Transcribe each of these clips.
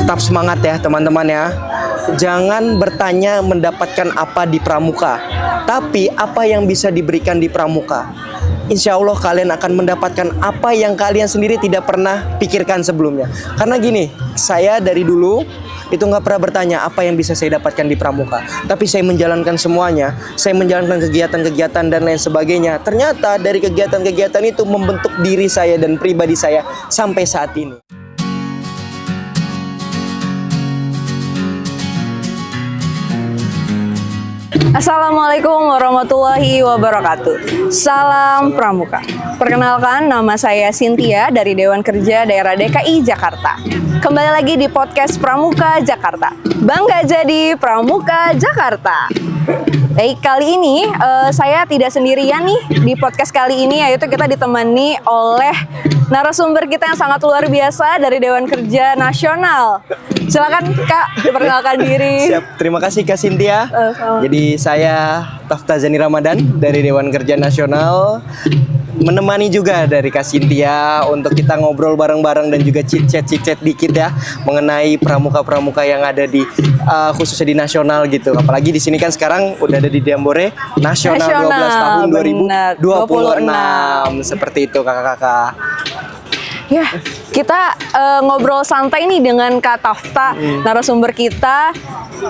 Tetap semangat ya teman-teman ya. Jangan bertanya mendapatkan apa di pramuka, tapi apa yang bisa diberikan di pramuka. Insya Allah kalian akan mendapatkan apa yang kalian sendiri tidak pernah pikirkan sebelumnya. Karena gini, saya dari dulu itu nggak pernah bertanya apa yang bisa saya dapatkan di pramuka, tapi saya menjalankan semuanya. Saya menjalankan kegiatan-kegiatan dan lain sebagainya. Ternyata dari kegiatan-kegiatan itu membentuk diri saya dan pribadi saya sampai saat ini. Assalamualaikum warahmatullahi wabarakatuh. Salam Pramuka. Perkenalkan, nama saya Cynthia dari Dewan Kerja Daerah DKI Jakarta. Kembali lagi di podcast Pramuka Jakarta. Bangga jadi Pramuka Jakarta. Baik, kali ini saya tidak sendirian nih di podcast kali ini, yaitu kita ditemani oleh narasumber kita yang sangat luar biasa dari Dewan Kerja Nasional. Silakan Kak, diperkenalkan diri. Siap, terima kasih Kak Cynthia. Jadi saya Tafta Zani Ramadan dari Dewan Kerja Nasional, menemani juga dari Kak Cynthia untuk kita ngobrol bareng-bareng dan juga chit-chat dikit ya mengenai pramuka-pramuka yang ada di khususnya di nasional gitu. Apalagi di sini kan sekarang udah ada di Jambore Nasional 12 tahun 2026. Seperti itu kakak-kakak. Ya, kita ngobrol santai nih dengan Kak Tafta, narasumber kita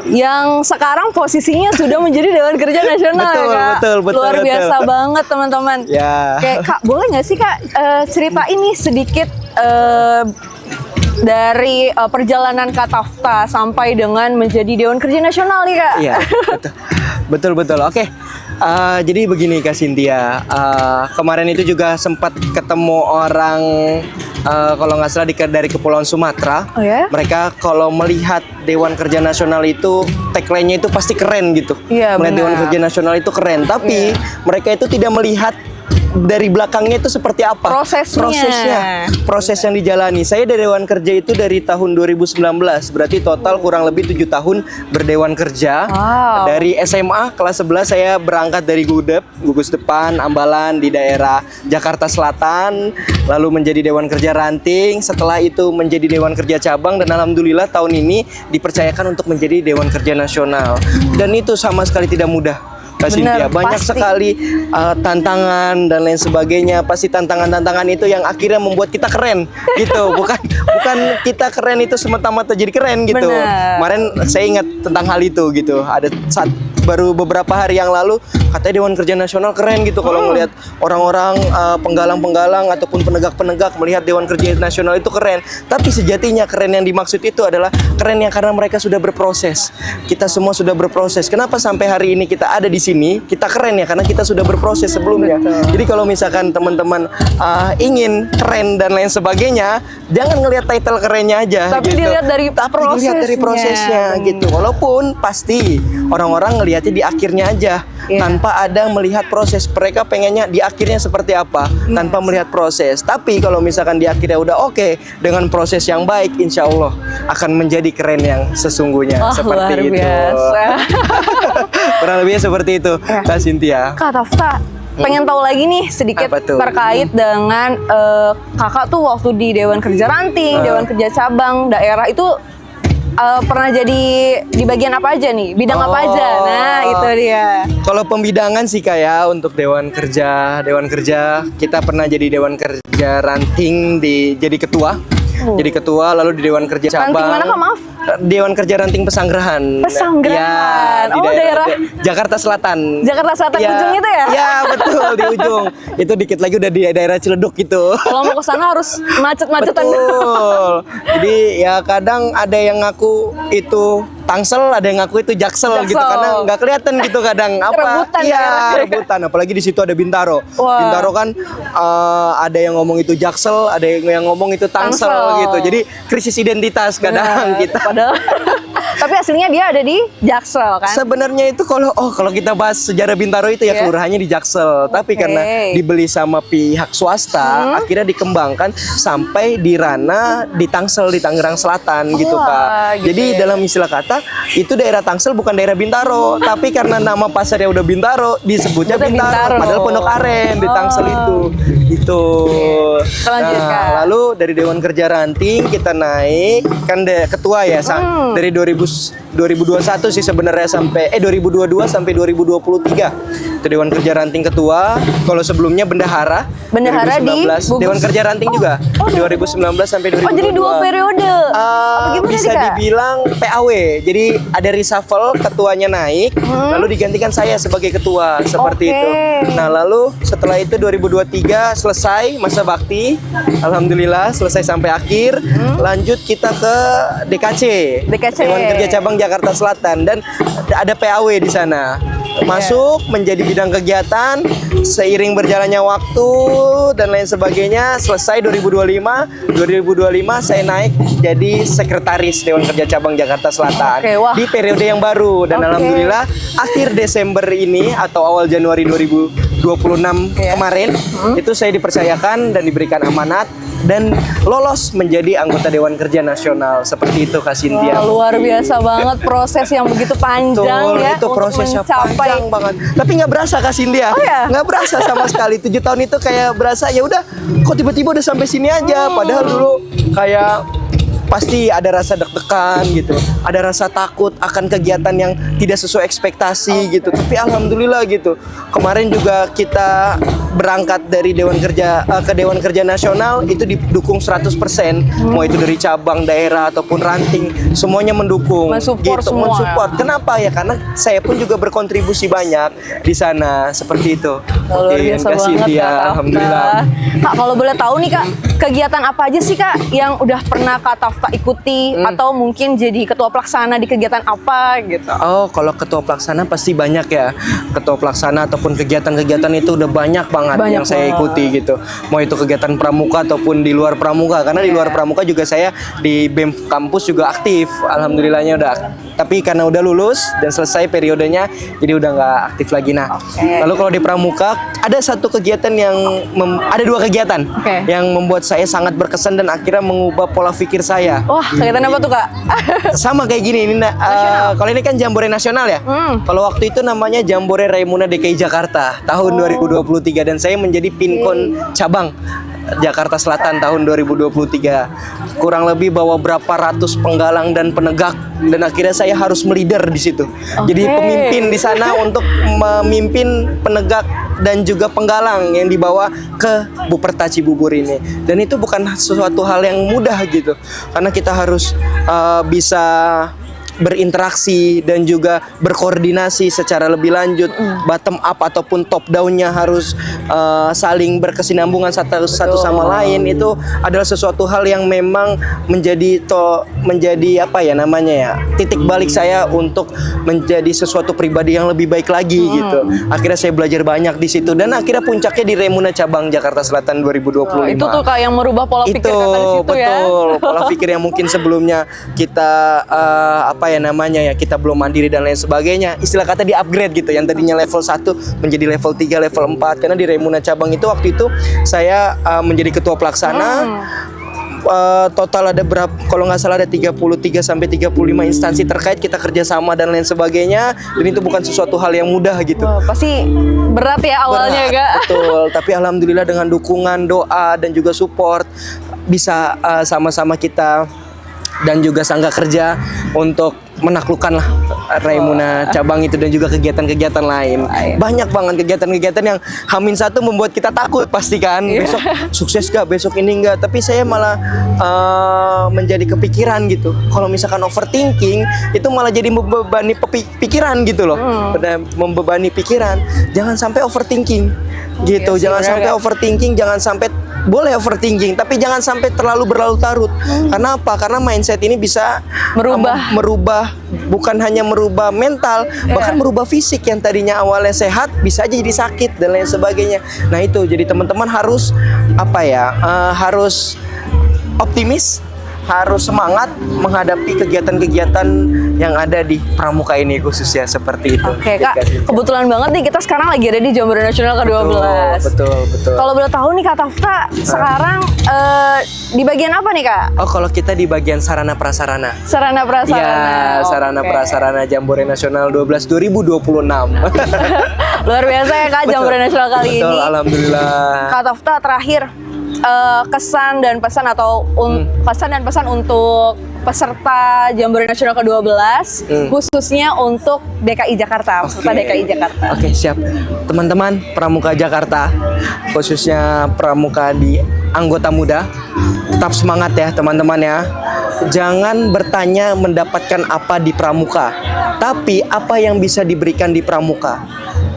yang sekarang posisinya sudah menjadi Dewan Kerja Nasional. Betul, ya, Kak. betul, Luar biasa banget teman-teman. Ya. Kayak Kak, boleh nggak sih Kak ceritain nih sedikit dari perjalanan Kak Tafta sampai dengan menjadi Dewan Kerja Nasional nih Kak? Iya, betul. Oke. Jadi begini Kak Cynthia, kemarin itu juga sempat ketemu orang kalau nggak salah dari Kepulauan Sumatera. Oh ya? Mereka kalau melihat Dewan Kerja Nasional itu tagline-nya itu pasti keren gitu. Iya, melihat benar. Dewan Kerja Nasional itu keren, tapi mereka itu tidak melihat dari belakangnya itu seperti apa proses yang dijalani. Saya dari Dewan Kerja itu dari tahun 2019, berarti total kurang lebih 7 tahun berdewan kerja. Wow. Dari SMA kelas 11 saya berangkat dari Gugus Depan Ambalan di daerah Jakarta Selatan, lalu menjadi Dewan Kerja Ranting, setelah itu menjadi Dewan Kerja Cabang, dan alhamdulillah tahun ini dipercayakan untuk menjadi Dewan Kerja Nasional. Dan itu sama sekali tidak mudah. Bener, banyak pasti. sekali tantangan dan lain sebagainya. Pasti tantangan-tantangan itu yang akhirnya membuat kita keren gitu. Bukan kita keren itu semata-mata jadi keren gitu. Bener. Kemarin saya ingat tentang hal itu gitu. Ada baru beberapa hari yang lalu katanya Dewan Kerja Nasional keren gitu. Kalau melihat orang-orang penggalang-penggalang ataupun penegak-penegak melihat Dewan Kerja Nasional itu keren. Tapi sejatinya keren yang dimaksud itu adalah keren yang karena mereka sudah berproses. Kita semua sudah berproses. Kenapa sampai hari ini kita ada di sini? Kita keren ya karena kita sudah berproses sebelumnya. Jadi kalau misalkan teman-teman ingin keren dan lain sebagainya, jangan ngelihat title kerennya aja. Tapi gitu. dilihat dari prosesnya gitu. Walaupun pasti orang-orang ngelihatnya di akhirnya aja, tanpa ada melihat proses. Mereka pengennya di akhirnya seperti apa, tanpa melihat proses. Tapi kalau misalkan di akhirnya udah oke dengan proses yang baik, insya Allah akan menjadi keren yang sesungguhnya. Seperti luar itu. biasa. Kurang lebihnya seperti itu, Kak Cynthia. Kak Tafta, pengen tahu lagi nih sedikit Apa tuh? terkait dengan kakak tuh waktu di Dewan Kerja Ranting, Dewan Kerja Cabang, daerah itu pernah jadi di bagian apa aja nih? Bidang apa aja? Nah, itu dia. Kalau pembidangan sih Kak ya, untuk Dewan Kerja kita pernah jadi Dewan Kerja Ranting jadi ketua. Jadi ketua, lalu di Dewan Kerja Cabang. Ranting mana Kak, maaf? Dewan Kerja Ranting Pesanggerahan. Pesanggerahan. Ya, di daerah Jakarta Selatan. Jakarta Selatan ujung itu ya? Ya, betul, di ujung. Itu dikit lagi udah di daerah Ciledug gitu. Kalau mau ke sana harus macet-macetan. Betul. Jadi ya kadang ada yang ngaku itu Tangsel, ada yang ngaku itu Jaksel gitu, karena nggak kelihatan gitu kadang apa. Rebutan Iya, ya. rebutan. Apalagi di situ ada Bintaro. Wah. Bintaro kan ada yang ngomong itu Jaksel, ada yang ngomong itu Tangsel gitu. Jadi krisis identitas kadang kita. Padahal Tapi aslinya dia ada di Jaksel kan? Sebenarnya itu kalau kita bahas sejarah Bintaro itu ya kelurahannya di Jaksel, tapi karena dibeli sama pihak swasta, akhirnya dikembangkan sampai di ranah di Tangsel di Tangerang Selatan gitu Kak. Gitu Jadi dalam istilah kata itu daerah Tangsel bukan daerah Bintaro, tapi karena nama pasarnya udah Bintaro disebutnya Bintaro. Padahal Pondok Aren di Tangsel itu. Gitu. Lanjut, Kak. Lalu dari Dewan Kerja Ranting kita naik kan ketua ya dari 2021 sih sebenarnya sampai 2022 sampai 2023 itu Dewan Kerja Ranting ketua. Kalau sebelumnya bendahara di Dewan Kerja Ranting juga 2019 sampai 2022. Oh, jadi 2 periode. Bisa dibilang PAW. Jadi ada reshuffle, ketuanya naik, lalu digantikan saya sebagai ketua seperti itu. Nah, lalu setelah itu 2023 selesai masa bakti. Alhamdulillah selesai sampai akhir. Lanjut kita ke DKC. Dewan Kerja Cabang Jakarta Selatan dan ada PAW di sana. Masuk menjadi bidang kegiatan seiring berjalannya waktu dan lain sebagainya. Selesai 2025 saya naik jadi sekretaris Dewan Kerja Cabang Jakarta Selatan di periode yang baru dan alhamdulillah akhir Desember ini atau awal Januari 2026 kemarin itu saya dipercayakan dan diberikan amanat dan lolos menjadi anggota Dewan Kerja Nasional seperti itu Kak Cynthia. Wah, luar biasa banget proses yang begitu panjang. Betul, ya itu prosesnya panjang banget. Tapi nggak berasa Kak Cynthia. Nggak berasa sama sekali. 7 tahun itu kayak berasa ya udah kok tiba-tiba udah sampai sini aja. Padahal dulu kayak pasti ada rasa deg-degan gitu, ada rasa takut akan kegiatan yang tidak sesuai ekspektasi gitu. Tapi alhamdulillah gitu. Kemarin juga kita berangkat dari Dewan Kerja ke Dewan Kerja Nasional itu didukung 100%. Mau itu dari cabang, daerah ataupun ranting, semuanya mendukung. Mensupport gitu, semua. mensupport. Kenapa ya? Karena saya pun juga berkontribusi banyak di sana seperti itu. Luar biasa banget ya, Kak. alhamdulillah. Kak, kalau boleh tahu nih Kak, kegiatan apa aja sih Kak yang udah pernah Kak Tafta ikuti atau mungkin jadi ketua pelaksana di kegiatan apa gitu? Oh, kalau ketua pelaksana pasti banyak ya. Ketua pelaksana ataupun kegiatan-kegiatan itu udah banyak banget yang saya ikuti gitu. Mau itu kegiatan pramuka ataupun di luar pramuka. Karena di luar pramuka juga saya di BEM kampus juga aktif. Alhamdulillahnya udah. Tapi karena udah lulus dan selesai periodenya, jadi udah nggak aktif lagi. Nah, lalu kalau di pramuka ada satu kegiatan yang ada 2 kegiatan yang membuat saya sangat berkesan dan akhirnya mengubah pola pikir saya. Wah, kegiatan apa tuh Kak? Sama kayak gini ini kalau ini kan Jambore Nasional ya. Kalau waktu itu namanya Jambore Raimuna DKI Jakarta tahun 2023 dan saya menjadi pinkon cabang Jakarta Selatan tahun 2023. Kurang lebih bawa berapa ratus penggalang dan penegak dan akhirnya saya harus melider di situ. Jadi pemimpin di sana untuk memimpin penegak dan juga penggalang yang dibawa ke Buperta Cibubur ini. Dan itu bukan sesuatu hal yang mudah gitu. Karena kita harus bisa berinteraksi dan juga berkoordinasi secara lebih lanjut, bottom up ataupun top down-nya harus saling berkesinambungan satu sama lain. Itu adalah sesuatu hal yang memang menjadi apa ya namanya ya, titik balik saya untuk menjadi sesuatu pribadi yang lebih baik lagi gitu. Akhirnya saya belajar banyak di situ dan akhirnya puncaknya di Raimuna Cabang Jakarta Selatan 2025. Itu tuh Kak yang merubah pola pikir Kakak di situ betul, ya. Pola pikir yang mungkin sebelumnya kita kita belum mandiri dan lain sebagainya. Istilah kata di-upgrade gitu. Yang tadinya level 1 menjadi level 3, level 4. Karena di Raimuna Cabang itu waktu itu saya menjadi ketua pelaksana. Total ada berapa, kalau nggak salah ada 33 sampai 35 instansi terkait, kita kerjasama dan lain sebagainya, dan itu bukan sesuatu hal yang mudah gitu. Pasti berat ya awalnya Kak. Betul, tapi alhamdulillah dengan dukungan, doa dan juga support bisa sama-sama kita dan juga Sangga Kerja untuk menaklukkan lah Raimuna Cabang itu dan juga kegiatan-kegiatan lain. Banyak banget kegiatan-kegiatan yang H-1 membuat kita takut pasti kan. Besok sukses gak, besok ini enggak. Tapi saya malah menjadi kepikiran gitu. Kalau misalkan overthinking itu malah jadi membebani pikiran gitu loh. Membebani pikiran. Jangan sampai overthinking gitu. Jangan sampai overthinking, jangan sampai boleh overthinking, tapi jangan sampai terlalu berlarut-larut. Karena apa? Karena mindset ini bisa merubah bukan hanya merubah mental, bahkan merubah fisik yang tadinya awalnya sehat bisa aja jadi sakit dan lain sebagainya. Nah itu, jadi teman-teman harus harus optimis, harus semangat menghadapi kegiatan-kegiatan yang ada di Pramuka ini khususnya seperti itu. Oke Kak, kebetulan banget nih kita sekarang lagi ada di Jambore Nasional ke-12. Betul. Kalau boleh tahu nih Kak Tafta, sekarang di bagian apa nih Kak? Oh, kalau kita di bagian sarana prasarana. Sarana prasarana. Iya, sarana Oke. prasarana Jambore Nasional 12 2026. Luar biasa ya Kak, Jambore Nasional kali Betul, ini. alhamdulillah. Kak Tafta, terakhir kesan dan pesan atau pesan dan pesan untuk peserta Jambore Nasional ke-12 khususnya untuk DKI Jakarta, peserta DKI Jakarta. Oke, siap. Teman-teman Pramuka Jakarta, khususnya Pramuka di anggota muda, tetap semangat ya teman-teman ya. Jangan bertanya mendapatkan apa di Pramuka, tapi apa yang bisa diberikan di Pramuka.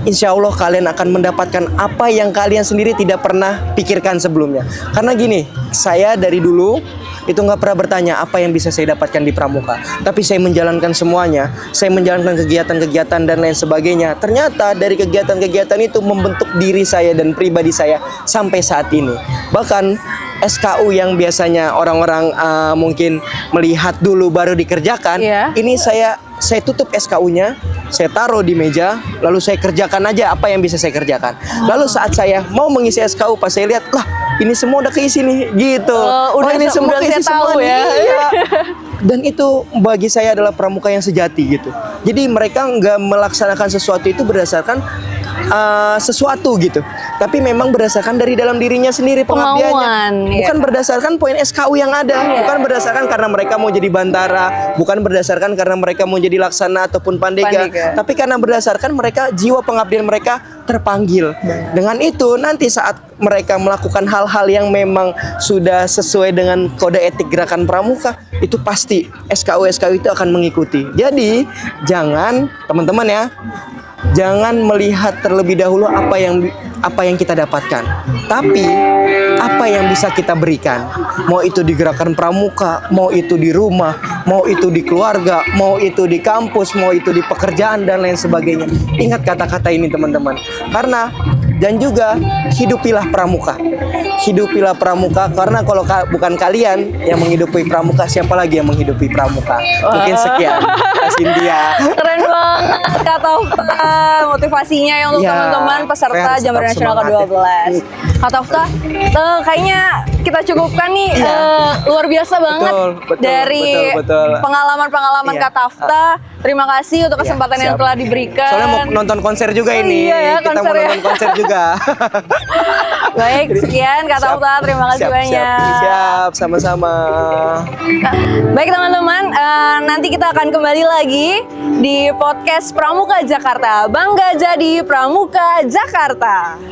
Insya Allah kalian akan mendapatkan apa yang kalian sendiri tidak pernah pikirkan sebelumnya. Karena gini, saya dari dulu itu nggak pernah bertanya apa yang bisa saya dapatkan di Pramuka, tapi saya menjalankan semuanya. Saya menjalankan kegiatan-kegiatan dan lain sebagainya. Ternyata dari kegiatan-kegiatan itu membentuk diri saya dan pribadi saya sampai saat ini. Bahkan SKU yang biasanya orang-orang mungkin melihat dulu baru dikerjakan, ini saya tutup SKU-nya, saya taruh di meja, lalu saya kerjakan aja apa yang bisa saya kerjakan. Lalu saat saya mau mengisi SKU, pas saya lihat, lah ini semua udah keisi nih, gitu. Ini semua keisi semua nih. Iya. Dan itu bagi saya adalah pramuka yang sejati gitu. Jadi mereka nggak melaksanakan sesuatu itu berdasarkan sesuatu gitu, tapi memang berdasarkan dari dalam dirinya sendiri pengabdiannya, bukan berdasarkan poin SKU yang ada, bukan berdasarkan karena mereka mau jadi bantara, bukan berdasarkan karena mereka mau jadi laksana ataupun pandega, tapi karena berdasarkan mereka jiwa pengabdian mereka terpanggil. Dengan itu nanti saat mereka melakukan hal-hal yang memang sudah sesuai dengan kode etik gerakan pramuka, itu pasti SKU itu akan mengikuti. Jadi jangan teman-teman ya, jangan melihat terlebih dahulu apa yang kita dapatkan, tapi apa yang bisa kita berikan. Mau itu di gerakan pramuka, mau itu di rumah, mau itu di keluarga, mau itu di kampus, mau itu di pekerjaan dan lain sebagainya. Ingat kata-kata ini teman-teman. Karena dan juga hidupilah pramuka. Hidupilah pramuka, karena kalau bukan kalian yang menghidupi pramuka, siapa lagi yang menghidupi pramuka? Mungkin sekian, Kak Cynthia. Keren banget Kak Tafta, motivasinya yang untuk teman-teman peserta Jambore Nasional ke-12. Kak Tafta, kayaknya kita cukupkan nih, luar biasa banget dari pengalaman-pengalaman Kak Tafta. Terima kasih untuk kesempatan yang telah diberikan. Soalnya mau nonton konser juga ini. Kita mau nonton konser juga. Baik, sekian Kak Tafta. Terima kasih banyak. Siap, sama-sama. Baik teman-teman, nanti kita akan kembali lagi di podcast Pramuka Jakarta. Bangga jadi Pramuka Jakarta.